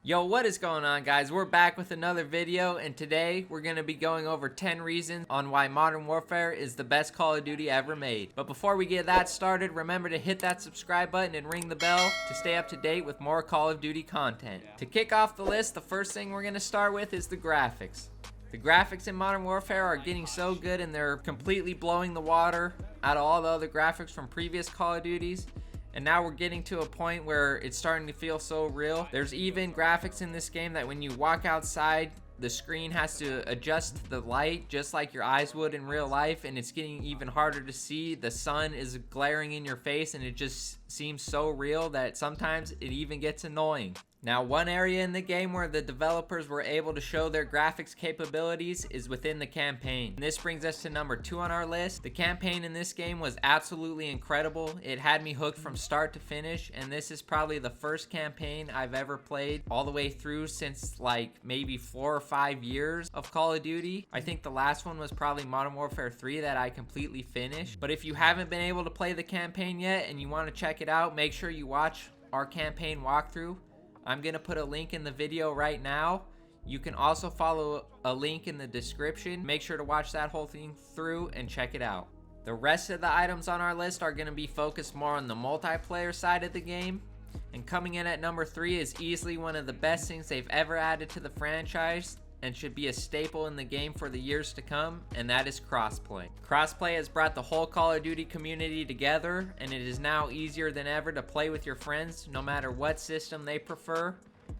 Yo, what is going on, guys? We're back with another video, and today we're going to be going over 10 reasons on why Modern Warfare is the best Call of Duty ever made. But before we get that started, remember to hit that subscribe button and ring the bell to stay up to date with more Call of Duty content. To kick off the list, the first thing we're going to start with is the graphics. The graphics in Modern Warfare are getting so good, and they're completely blowing the water out of all the other graphics from previous Call of Duties. And now we're getting to a point where it's starting to feel so real. There's even graphics in this game that when you walk outside, the screen has to adjust the light just like your eyes would in real life, and it's getting even harder to see. The sun is glaring in your face, and it just seems so real that sometimes it even gets annoying. Now, one area in the game where the developers were able to show their graphics capabilities is within the campaign. And this brings us to number 2 on our list. The campaign in this game was absolutely incredible. It had me hooked from start to finish, and this is probably the first campaign I've ever played all the way through since like maybe 4 or 5 years of Call of Duty. I think the last one was probably Modern Warfare 3 that I completely finished. But if you haven't been able to play the campaign yet and you want to check it out, make sure you watch our campaign walkthrough. I'm going to put a link in the video right now. You can also follow a link in the description. Make sure to watch that whole thing through and check it out. The rest of the items on our list are going to be focused more on the multiplayer side of the game. And coming in at number 3 is easily one of the best things they've ever added to the franchise and should be a staple in the game for the years to come, and that is Crossplay. Crossplay has brought the whole Call of Duty community together, and it is now easier than ever to play with your friends no matter what system they prefer.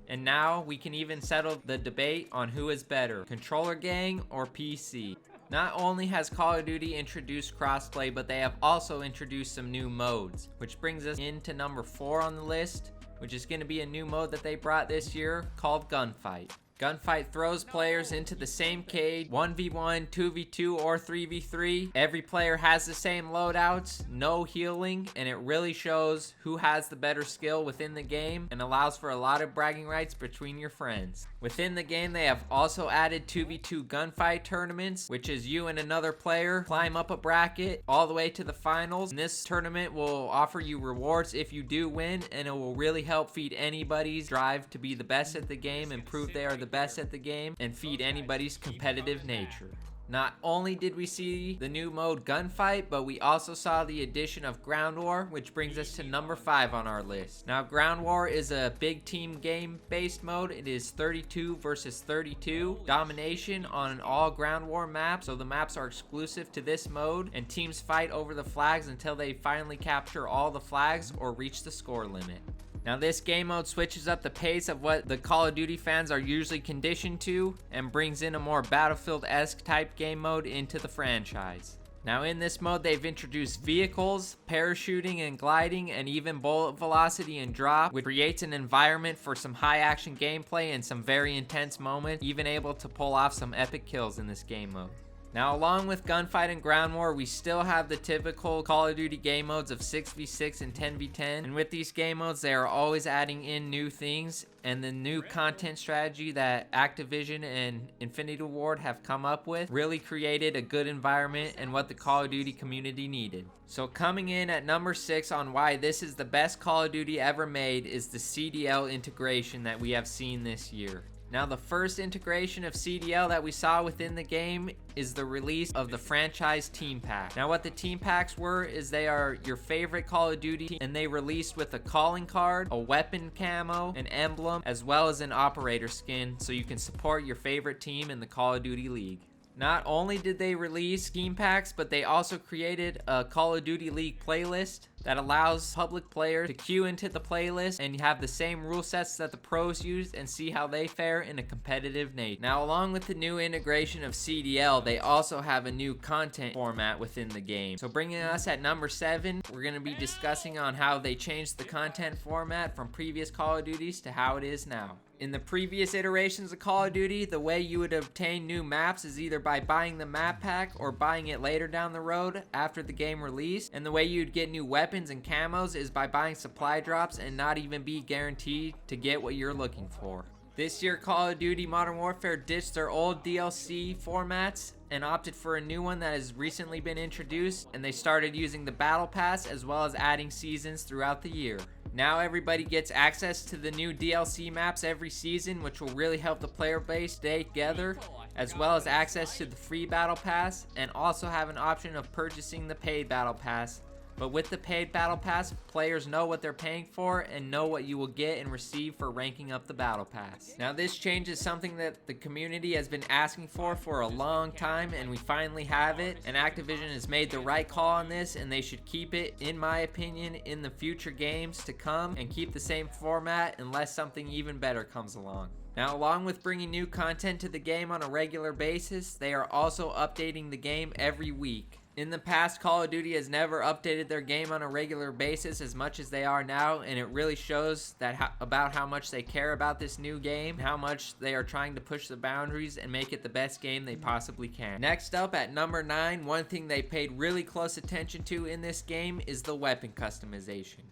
And now we can even settle the debate on who is better, controller gang or PC. Not only has Call of Duty introduced Crossplay, but they have also introduced some new modes, which brings us into number 4 on the list, which is going to be a new mode that they brought this year called Gunfight. Gunfight throws players into the same cage, 1v1, 2v2, or 3v3. Every player has the same loadouts, no healing, and it really shows who has the better skill within the game and allows for a lot of bragging rights between your friends. Within the game, they have also added 2v2 gunfight tournaments, which is you and another player climb up a bracket all the way to the finals. And this tournament will offer you rewards if you do win, and it will really help feed anybody's drive to be the best at the game and prove they are the best at the game and feed anybody's competitive nature. Not only did we see the new mode Gunfight, but we also saw the addition of Ground War, which brings us to number 5 on our list. Now, Ground War is a big team game based mode. It is 32 versus 32 domination on an all Ground War map, so the maps are exclusive to this mode, and teams fight over the flags until they finally capture all the flags or reach the score limit. Now, this game mode switches up the pace of what the Call of Duty fans are usually conditioned to and brings in a more Battlefield-esque type game mode into the franchise. Now, in this mode, they've introduced vehicles, parachuting and gliding, and even bullet velocity and drop, which creates an environment for some high-action gameplay and some very intense moments, even able to pull off some epic kills in this game mode. Now, along with Gunfight and Ground War, we still have the typical Call of Duty game modes of 6v6 and 10v10. And with these game modes, they are always adding in new things. And the new content strategy that Activision and Infinity Ward have come up with really created a good environment and what the Call of Duty community needed. So coming in at number 6 on why this is the best Call of Duty ever made is the CDL integration that we have seen this year. Now, the first integration of CDL that we saw within the game is the release of the franchise team pack. Now, what the team packs were is they are your favorite Call of Duty team, and they released with a calling card, a weapon camo, an emblem, as well as an operator skin so you can support your favorite team in the Call of Duty League. Not only did they release team packs, but they also created a Call of Duty League playlist that allows public players to queue into the playlist and have the same rule sets that the pros use and see how they fare in a competitive nature. Now, along with the new integration of CDL, they also have a new content format within the game. So bringing us at number 7, we're going to be discussing on how they changed the content format from previous Call of Duties to how it is now. In the previous iterations of Call of Duty, the way you would obtain new maps is either by buying the map pack or buying it later down the road after the game release. And the way you'd get new weapons and camos is by buying supply drops and not even be guaranteed to get what you're looking for. This year, Call of Duty Modern Warfare ditched their old DLC formats and opted for a new one that has recently been introduced, and they started using the Battle Pass as well as adding seasons throughout the year. Now everybody gets access to the new DLC maps every season, which will really help the player base stay together, as well as access to the free battle pass, and also have an option of purchasing the paid battle pass. But with the paid battle pass, players know what they're paying for and know what you will get and receive for ranking up the battle pass. Now this change is something that the community has been asking for a long time, and we finally have it, and Activision has made the right call on this, and they should keep it, in my opinion, in the future games to come, and keep the same format unless something even better comes along. Now, along with bringing new content to the game on a regular basis, they are also updating the game every week. In the past, Call of Duty has never updated their game on a regular basis as much as they are now, and it really shows that about how much they care about this new game, how much they are trying to push the boundaries and make it the best game they possibly can. Next up at number 9, one thing they paid really close attention to in this game is the weapon customization.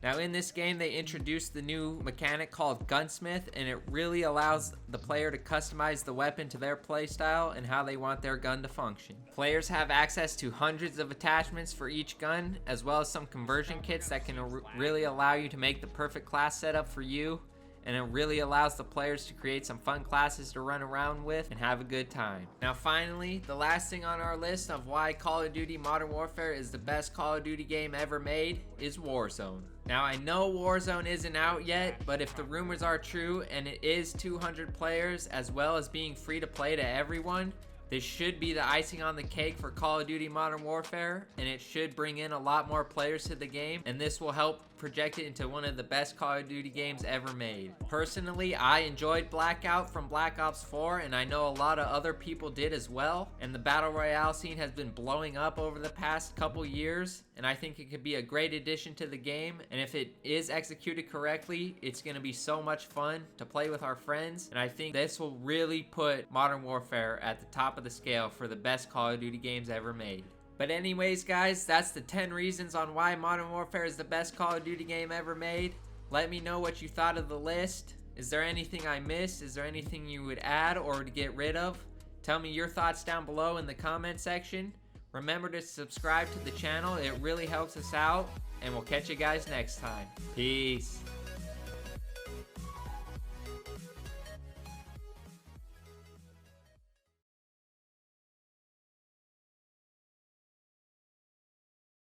Now in this game, they introduced the new mechanic called Gunsmith, and it really allows the player to customize the weapon to their playstyle and how they want their gun to function. Players have access to hundreds of attachments for each gun, as well as some conversion kits that can really allow you to make the perfect class setup for you, and it really allows the players to create some fun classes to run around with and have a good time. Now finally, the last thing on our list of why Call of Duty Modern Warfare is the best Call of Duty game ever made is WarZone. Now I know WarZone isn't out yet, but if the rumors are true and it is 200 players as well as being free to play to everyone, this should be the icing on the cake for Call of Duty Modern Warfare, and it should bring in a lot more players to the game, and this will help project it into one of the best Call of Duty games ever made. Personally, I enjoyed Blackout from Black Ops 4, and I know a lot of other people did as well, and the Battle Royale scene has been blowing up over the past couple years, and I think it could be a great addition to the game, and if it is executed correctly, it's going to be so much fun to play with our friends, and I think this will really put Modern Warfare at the top of the scale for the best Call of Duty games ever made. But anyways guys, that's the 10 reasons on why Modern Warfare is the best Call of Duty game ever made. Let me know what you thought of the list. Is there anything I missed? Is there anything you would add or to get rid of? Tell me your thoughts down below in the comment section. Remember to subscribe to the channel, it really helps us out, and we'll catch you guys next time. Peace.